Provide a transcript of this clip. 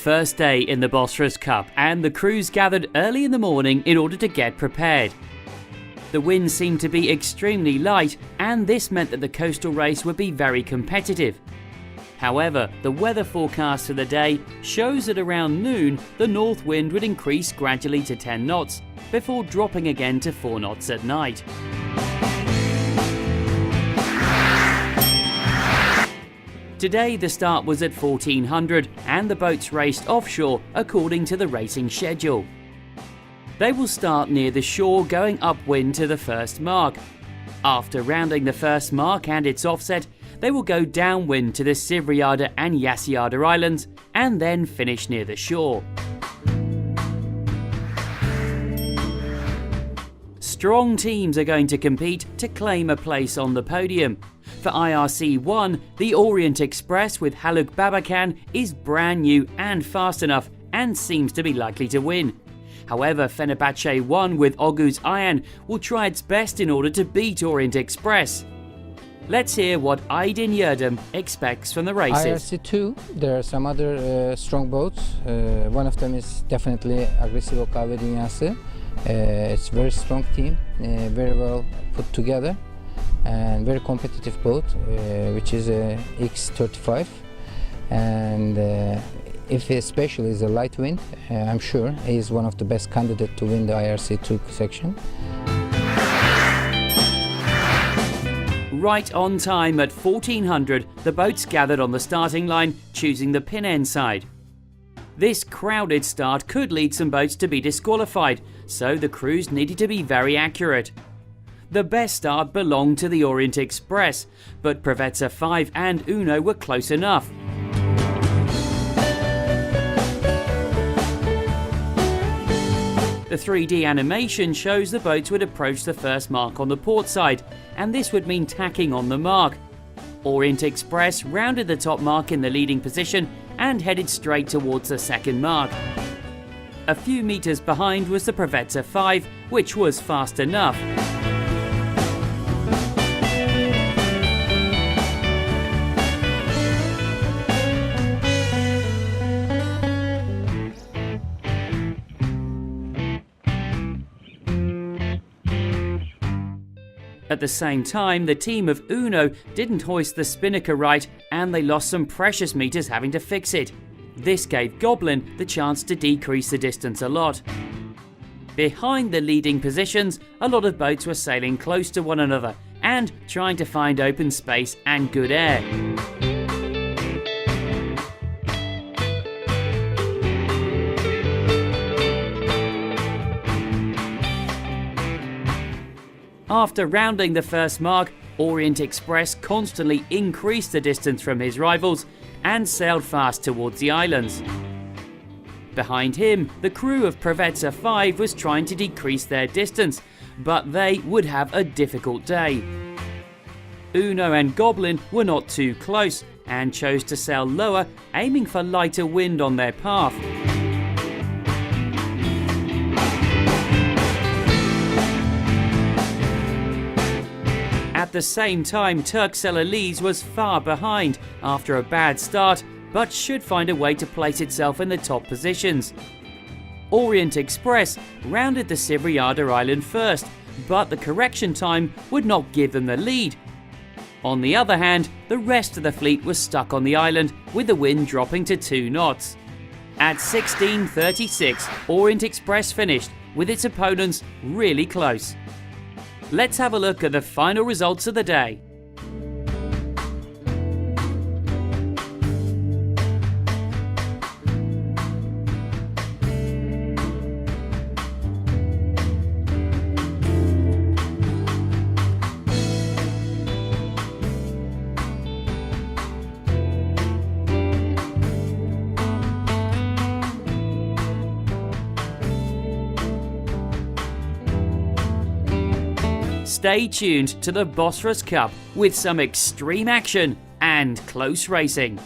first day in the Bosphorus Cup, and the crews gathered early in the morning in order to get prepared. The wind seemed to be extremely light, and this meant that the coastal race would be very competitive. However, the weather forecast for the day shows that around noon the north wind would increase gradually to 10 knots, before dropping again to 4 knots at night. Today the start was at 1400 and the boats raced offshore according to the racing schedule. They will start near the shore going upwind to the first mark. After rounding the first mark and its offset, they will go downwind to the Sivriada and Yasiada Islands and then finish near the shore. Strong teams are going to compete to claim a place on the podium. For IRC1, the Orient Express with Haluk Babakan is brand new and fast enough and seems to be likely to win. However, Fenerbahce 1 with Oguz Ayan will try its best in order to beat Orient Express. Let's hear what Aydin Yerdem expects from the races. IRC2, there are some other strong boats. One of them is definitely Agresivo Kahve Dünyası. It's a very strong team, very well put together, and very competitive boat, which is a X35. And if especially is a light wind, I'm sure he is one of the best candidates to win the IRC2 section. Right on time at 1400, the boats gathered on the starting line, choosing the pin end side. This crowded start could lead some boats to be disqualified, so the crews needed to be very accurate. The best start belonged to the Orient Express, but Provezza 5 and Uno were close enough. The 3D animation shows the boats would approach the first mark on the port side, and this would mean tacking on the mark. Orient Express rounded the top mark in the leading position and headed straight towards the second mark. A few meters behind was the Provezza 5, which was fast enough. At the same time, the team of Uno didn't hoist the spinnaker right and they lost some precious meters having to fix it. This gave Goblin the chance to decrease the distance a lot. Behind the leading positions, a lot of boats were sailing close to one another and trying to find open space and good air. After rounding the first mark, Orient Express constantly increased the distance from his rivals and sailed fast towards the islands. Behind him, the crew of Provezza 5 was trying to decrease their distance, but they would have a difficult day. Uno and Goblin were not too close and chose to sail lower, aiming for lighter wind on their path. At the same time, Turkcell Elise was far behind after a bad start, but should find a way to place itself in the top positions. Orient Express rounded the Sivriada Island first, but the correction time would not give them the lead. On the other hand, the rest of the fleet was stuck on the island with the wind dropping to 2 knots. At 16:36, Orient Express finished, with its opponents really close. Let's have a look at the final results of the day. Stay tuned to the Bosphorus Cup with some extreme action and close racing.